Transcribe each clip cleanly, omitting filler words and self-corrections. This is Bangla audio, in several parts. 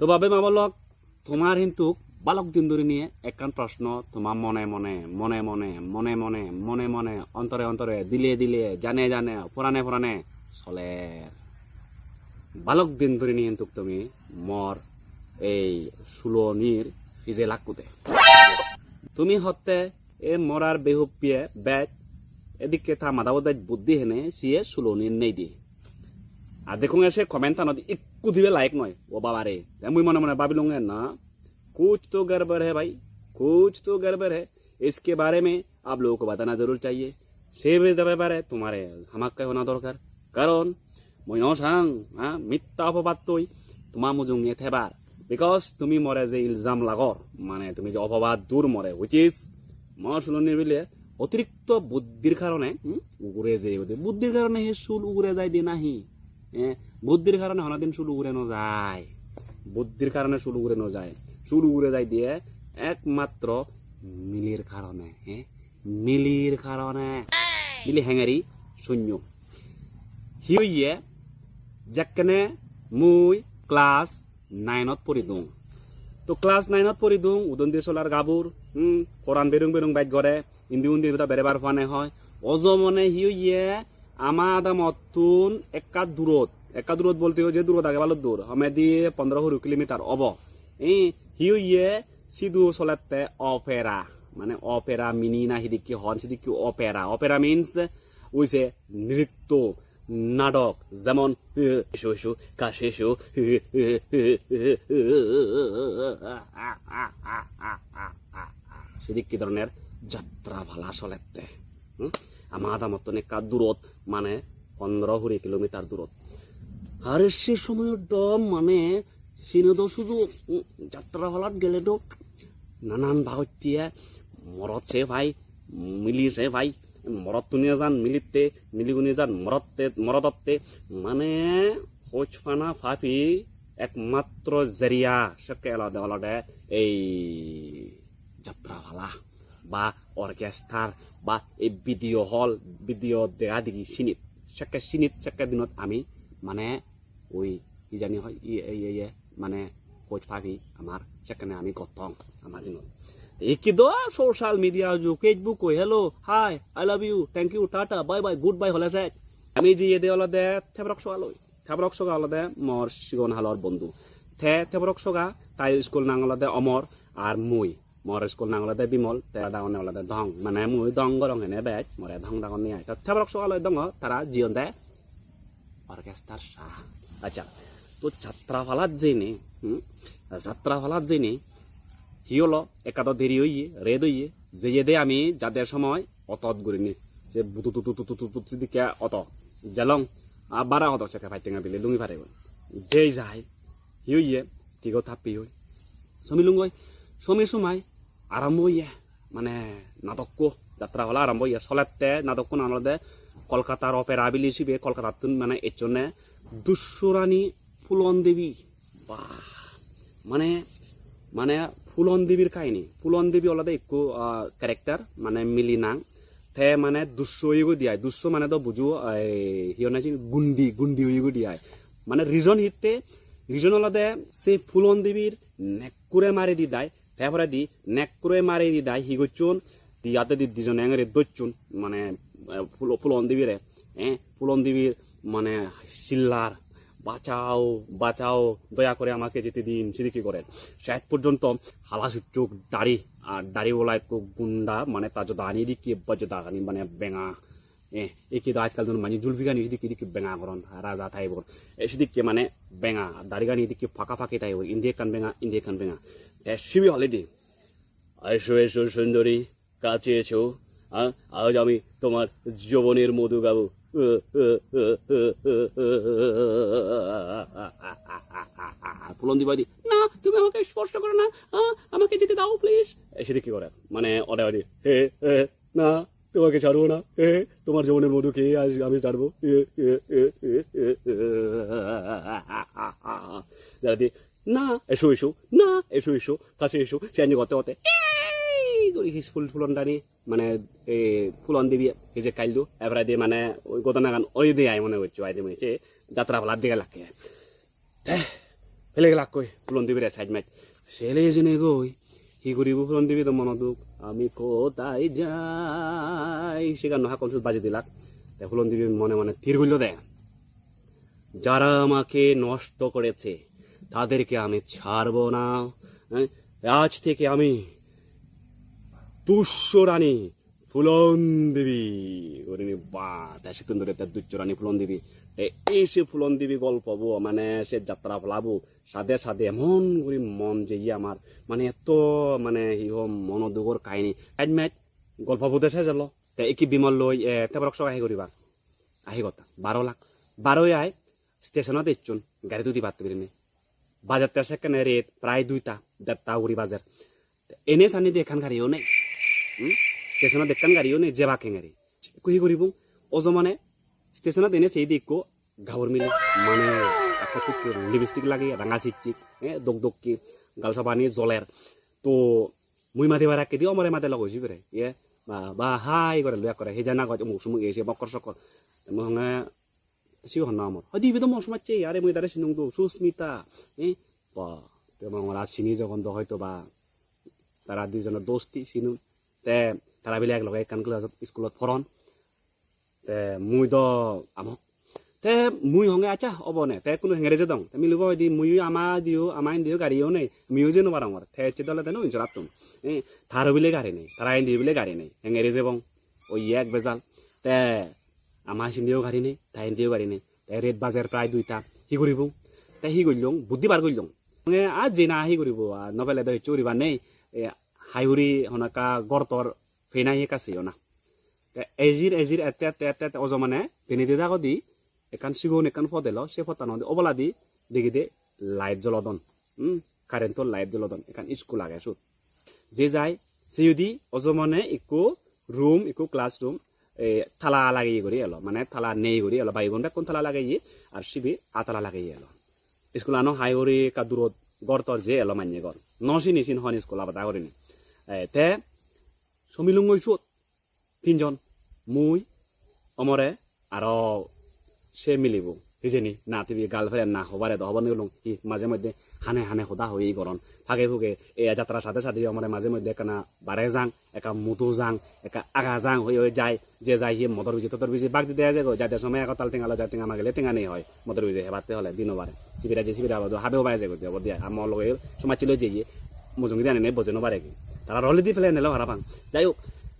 তো বাবে মাবলক তোমার কিন্তু বালক দিন ধরে নিয়ে একখান প্রশ্ন তোমার মনে মনে মনে মনে মনে মনে মনে মনে অন্তরে অন্তরে দিলে দিলে জানে জানে পুরানে পুরানে চলে বালক দিন ধরে নিয়ে কিন্তু তুমি মর এই সুলনির ফিজে লাকুতে তুমি হতে এ মরার বেহুপিয়ে ব্যাগ এদিকে থা মাদাবদাই বুদ্ধি হেনে সিয়ে সুলনির নেই দিয়ে আর দেখুন এসে কমেন্ট নদী একটু দিবে লাইক নয় ও বাবা রে মুই মনে মনে भाभी लूंगे ना कुछ तो गड़बड़ है भाई कुछ तो गड़बड़ है इसके बारे में आप लोगों को बताना जरूर चाहिए से ব্যাপারে তোমারে হামাক্কাই হোনা দরকার কারণ মই নসাং হ্যাঁ মিথ্যা অপবাদ তৈ তোমার মুজুং থেবার বিকজ তুমি মরে যে ইলজাম লাগর মানে তুমি যে অপবাদ দূর মরে হুইচ ইজ মরসুলনির বিলে অতিরিক্ত বুদ্ধির কারণে উগুরে যে বুদ্ধির কারণে হে চুল উগুরে যায় দি নাহি বুদ্ধির কারণে হনাদিন চুল উগুরে ন যায় বুদ্ধির কারণে চুল উগুরে ন যায় চুল উগুরে যায় দিয়ে একমাত্র মিলির কারণে মিলির কারণে মিলি হ্যাঙ্গারি শূন্য হিয়ে যেখানে মুই ক্লাস 9 পড়ি দোং তো ক্লাস 9 পড়ি দোং উদন দিয়ে চলার গাবুর কোরআন বেরুং বেরুং বাইক গড়ে ইন্দি উন্দি বেড়েবার ফানে হয় অজমনে হিয়ে আমাদা মতুন একা দূরত বলতে যে দূরত আগে ভালো দূর হমেদি 15 কিলোমিটার অব হিয়ে সিধু চলাতে অপেরা মানে অপেরা মিনি না সিদিকি হন সিদিকি অপেরা অপেরা মিনস উইসে নৃত্য নাটক যেমন এসো এসো কাশে এসো সেদিক ধরনের যাত্রা ভালা চলাতে আমাদা মতন একা দূরত মানে 15 কিলোমিটার দূরত আর সে সময় ডম মানে সিনেদ শুধু যাত্রা ভালাত গেলে তো নানান ভাগতিয়া মরত সে ভাই মিলি সে ভাই মরত তুনিয়া যান মিলিতে মিলিগুনি যান মরততে মানে হোচফানা ফাফি একমাত্র জরিয়া সকে আলাদা আলাদা এই যাত্রা ভালা বা অর্কেস্ট্রার বা এই ভিডিও হল ভিডিও দেখা দেখি সিনিত সেকে দিনত আমি মানে ওই কি জানি হয় ইয়ে মানে কোচ ফাফি আমার সেখানে আমি গতং আমার দিনত একই দো সোশ্যাল মিডিয়া যুগ ফেসবুক কই hello hi I love you thank you tata bye bye goodbye হলে যায় আমি যে দে আলাদা থেবরক সগা আলাদা মর সিগন হালর বন্ধু থেবরক সগা তাই স্কুল নাঙ্গলাদে অমর আর মুই মর স্কুল নাঙ্গলাদে বিমল তে ডাঙনে আলাদা ধং মানে মুই দং গরং হেনে বেচ মরে ধং ডাঙন নিয়ে থেবরক সগা লয় দং তারা জিয়ন দে অর্কেস্ট্রার শাহ আচ্ছা তো যাত্রাফালাত জেনে হিওলো একাদ দেরি হইয়ে রেদ হইয়ে যে দে আমি যাদের সময় অতত গড়িনি যে বুতু দিকে অত জেলং বারা অত চেকে ফাইতেঙা বিলে লুঙি ফারে যে যায় হিয়ে কি কথা পি হই সমি লুঙ্গই সমি সময় আরম্ভ হইয়ে মানে নাটক যাত্রা হলা আরম্ভ হইয়া চলাতে নাটক নামলে কলকাতার অপেরা বিলি হিসেবে কলকাতার মানে এর জন্য দুঃসরানী ফুলন দেবী বা মানে মানে ফুলন দেবীর কাহিনী ফুলন দেবী আলাদা একটু ক্যারেক্টার মানে মিলি নাং থে মানে দুঃস্ব ইগো দিয়ায় দুঃস্ব মানে তো বুঝু হিও না গুন্ডি ইগো দিয়ায় মানে রিজন আলাদা সে ফুলন দেবীর নেকুরে মারি দি দায় তারপরে দি নেকুরে মারি দি দায় হিগোচুন দিয়াতে দি দুজন এঙেরে দইচুন মানে ফুলন দেবীরে ফুলন দেবীর মানে সিল্লার বাঁচাও বাঁচাও দয়া করে আমাকে যেতে দিন সিদিকি করেন শেষ পর্যন্ত হালাসুচুক দাড়ি আর দাড়িওয়ালা একটু গুন্ডা মানে তার যদি আনি দিকে দাগানি মানে বেঙা একে আজকাল ধরুন মানে জুলফিগানি এদিকে বেঙা করন রাজা থাইব সেদিকে মানে বেঙা দাড়িগানি এদিকে ফাঁকা ফাঁকি তাইব ইন্ডিয়া কান বেঙা শিবি হলিডে এসো এসো সুন্দরী কাছে এসো আজ আমি তোমার যৌবনের মধু গাবো ফুলন দিবাদি না তুমি আমাকে স্পর্শ করো না আমাকে যেতে দাও প্লিজ সেটা কি করে মানে অডে না তোমাকে ছাড়বো না তোমার জীবনের মধু খেয়ে আজ আমি ছাড়বো না এসো এসো না এসো এসো কাছে এসো সে করতে করতে ফুলন দাঁড়ি মানে ফুলন দিবি এই যে কাইলু এবারে দিয়ে মানে ওই গোদনা গান ওই দিয়ে আয় মনে করছো আই দিয়ে যাত্রা ভালার দিকে লাগে ফেলে গেলাক কই ফুলন দিবি রে সাইড মাইট ছেলে এজনে গই কি করিব ফুলন দিবি তো মনত দুখ আমি কোথায় যাই সেখানে হাকন সুদ বাজি দিলাক ফুলন দিবি মনে মনে তীর হইল দে যারা আমাকে নষ্ট করেছে তাদেরকে আমি ছাড়ব না আজ থেকে আমি তুষ্য রানী ফুলন দেবী বা তাই সে ধরে তার দুচ্চ রানী ফুলন দেবী এই সে ফুলন দেবী গল্প মানে সে যাত্রা ফলাবো সাদে সাদে এমন করি মন যে আমার মানে এত মানে মনোদুগর কাহিনী সাইড মাইট গল্প বোধে শেষ হলো তাই কি বিমল লই তারপর আহি করিবা আহি কথা 12 লাখ 12 আয় স্টেশনত ইচ্ছুন গাড়ি দুটি পারতে পারিনি বাজার তের সেখানে রেট প্রায় 2টা 1.5টা উড়ি বাজার এনে সানি দিয়ে এখান গাড়িও নেই স্টেশনত দেখান গাড়িও নেই যে বাকে গাড়ি কুহি করিব অজ মানে স্টেশনত এনে সেই দিক গাঁৱৰ মিলে মানে একটা লিপস্টিক লাগে রাঙা চিকচিক দক দকি গালসা পানি জলের তো মুই মাতি বারাকে দিও মরে মাতে লগ হইছি বেরে বা হাই করে লয়া করে হে জানা গজ মুখ সুমুক এসে বকর সকর মহঙ্গা সিও হন আমার হদি বিদ মস মাচ্ছে আরে মুই তারে সিনুং দো সুস্মিতা বা তে মংরা সিনি যখন তো হয়তো বা তারা দুজনের দোস্তি সিনু তে তারা বিলে এক লগে কান ক্লাস স্কুলত ফরন তে মুই দ আমক তে মুই হঙ্গে আচ্ছা অবনে তে কোনো হেঙ্গে যে দং আমি লুগো দি মুই আমাই দিও গাড়িও নেই মিও যে নো বারংবার তে চেদলে দেন ইনজরাতুম থার বিলে গাড়ি নেই তারা আইন দি বিলে গাড়ি নেই হেঙ্গে যে বং ওই এক বেজাল তে আমার সিন্দিও গাড়ি নেই তাই দিও গাড়ি নেই তে রেড বাজার প্রায় 2টা কি করিব তে হি গইলং বুদ্ধি বার গইলং আজ যে না হি করিব নবেলে দই চুরিবা নেই হাইহুরি হনাকা গরতর ফেনাই কাছেও না এজির এতে অজ মানে তিনি দিদা দি এখান সিগুন এখান ফদেল সে ফতানো অবলা দি দেখি দে লাইট জ্বলদন কারেন্টর লাইট জ্বলদন এখান স্কুল আগে সুদ যে যায় সে যদি অজ মানে ইকো রুম ইকো ক্লাসরুম থালা লাগাই করি এলো মানে থালা নেই করি এলো বাই ঘন্টা কোন থালা লাগাই আর শিবি আতালা লাগাই এলো স্কুল আনো হাইহরি কাদুরত গরতর যে এলো মান্য গর নসি নিচিন হন স্কুল আবাদা করিনি তে সমিলুং গৈছত 3জন মুই অমরে আর সে মিলিব হিজেনি না তুমি গার্লফ্রেন্ড না হবারে তো হবার নিলুং ই মাঝে মধ্যে হানে হানে সদা হয়ে গরম ফাগে ফুগে এই যাত্রার সাথে সাথে আমার মাঝে মধ্যে একানা বারে যাং একা মুদু যাং একা আগা যাং হয়ে যায় যে যায় সি মদর বিজি তদর বিজি বাগ দিতে যায় যাতে সময় এক তাল টেঙালো যায় টেঙা মাগেলে টেঙা নেই হয় মদর বিজি হেবাতে হলে দিনও বারে চিবিরা যে চিবিরা হাবেও বাই যায় দিব দিয়া আমার লগে সময় ছিল যে মুজুঙ্গি দিয়ে আনে বোঝে নবারে কি তারা রলি দি ফেলে নেলো হারা পাং যাই হোক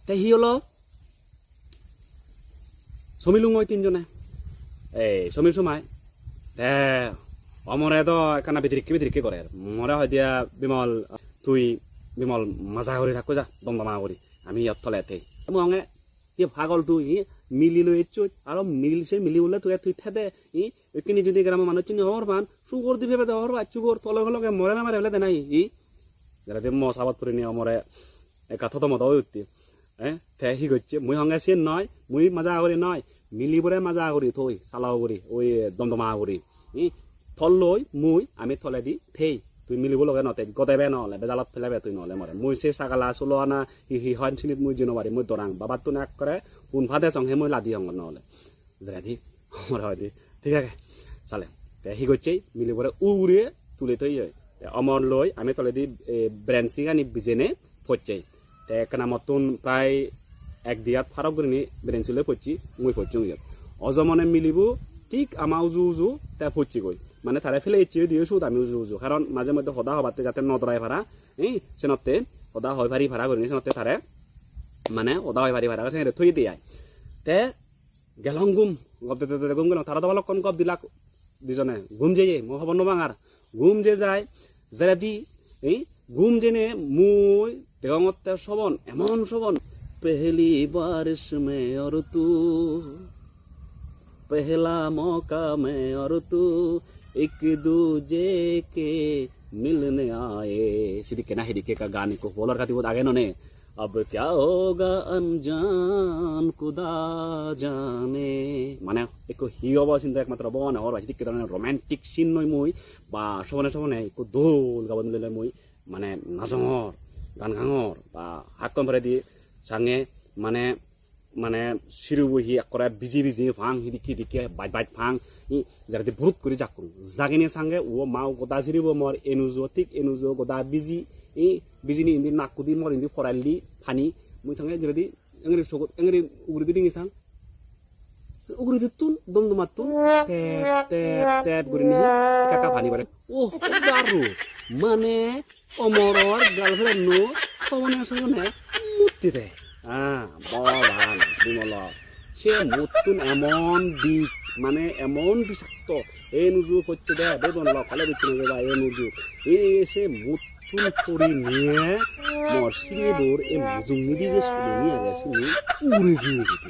তাই হি হলো সমিলুং ওই 3জনে সমীর সময় অমরে তো এখানে বিতরিকে করে মরে হয় দিয়া বিমল তুই বিমল মজা করে থাকো যা দমদমা করি আমি ইয়াত থলে এতেই মঙে ই ভাগল তুই মিলি লৈ চুত আৰু মিলি বলে তুই থেদে ইখিনি যদি গ্রামের মানুষ চিনি হওয়ার পান সুগর দি ভেবে দেওয়ার বা চুগর তলে হলকে মরে না মারে ফেলে দেনাই যারা দিয়ে মশাবাদ করে নিয়ে মরে একা থত মত উঠতি তে হি করছে মুই হঙ্গে সে নয় মুই মজা করি নয় মিলিবরে মাজা করি থই চালাও করি ওই দমদমা করি থল লৈ মুই আমি থলে দি থেই তুই মিলিব লগে নতে গদেবে নহলে বেজালত ফেলাবে তুই নহলে মরে মুই সে ছাগালা চলো আনা হি হয় চিনিত মুই জিনো পারি মুই দরাং বাবার তো নাক করে কোনফাতে চংহে মুই লাদি হঙ্গ নহলে যেদি মরে হয় দি ঠিক আছে চালে তে হি করছে মিলিবরে উড়িয়ে তুলে থই অমর লৈ আমি তলে দি ব্রেঞ্চি আনি বিজেনে ফচ্ছে তে একনা মতন প্রায় এক দিয়াত ফারক করিনি ব্রেঞ্চি লৈ ফচ্ছি মুই ফচ্ছুং ইয়াত অজমনে মিলিব ঠিক আমার উজু উজু তে ফচ্ছি গই মানে তারা ফেলে ইচ্ছে দিয়ে সুদ আমি উজু উজু কারণ মাঝে মধ্যে সদা হবাতে যাতে নদরাই ভাড়া সেনতে সদা হয় ভারি ভাড়া করিনি সেনতে তারে মানে সদা হয় ভারি ভাড়া করে থই দিয়ে তে গেলং গুম গপ দিতে গুম গেলাম তারা তো অলপ কম গপ দিলাক দুজনে ঘুম যে মই হব নবাঙার ঘুম যে যায় যারা দি ঘুম জেনে মুই দেগঙতে শবন এমন শবন पहली बारिश में और तू पहला मौका में और तू एक दूजे के मिलने आए सिदिके ना हिदिके का गाने को बोलर खाती बहुत आगे नोने अब क्या होगा अनजान खुदा जाने माने एको हियो चिंता एकमात्र बन और बाजी दिके धरনের রোমান্টিক সিন নই মই বা সবনে एको দোল গাবন ললে মই মানে নাজঙর গান গাঙর বা হাক্কম ভরে দি sange মানে মানে সিরু বহি একরা বিজি বিজি ফাং হিদিকে বাইট ফাং যাতে ভুত করে যাকুন জাগিনে সাঙ্গে ও মা গদা সিরিব মর এনুজো ঠিক এনুজো গদা বিজি বিজিনি ইন্দি নাকুদি মর ইন্দি ফরাইলি ফানি মুই থাঙ্গে যদি এংরি সগত এংরি উগরি দিঙি সাং উগরি দিতুন দমদমাতুন টেপ করে নি কাকা ফানি বারে ও দারু মানে অমরর গার্লফ্রেন্ড নো সবনে মুক্তি দেয় বাবান বিমল সে মুতুন এমন দিক মানে এমন বিষাক্ত এই নুজু হচ্ছে দে বেদন লকালে বিচ্ছিন্ন দেবা এই নুজু সে মুতুন করে নিয়ে মরসিংয়ে বোর এই মুজুংনি দিয়ে যে সুদনি আগে আসেনি উড়ে যেয়ে যেতে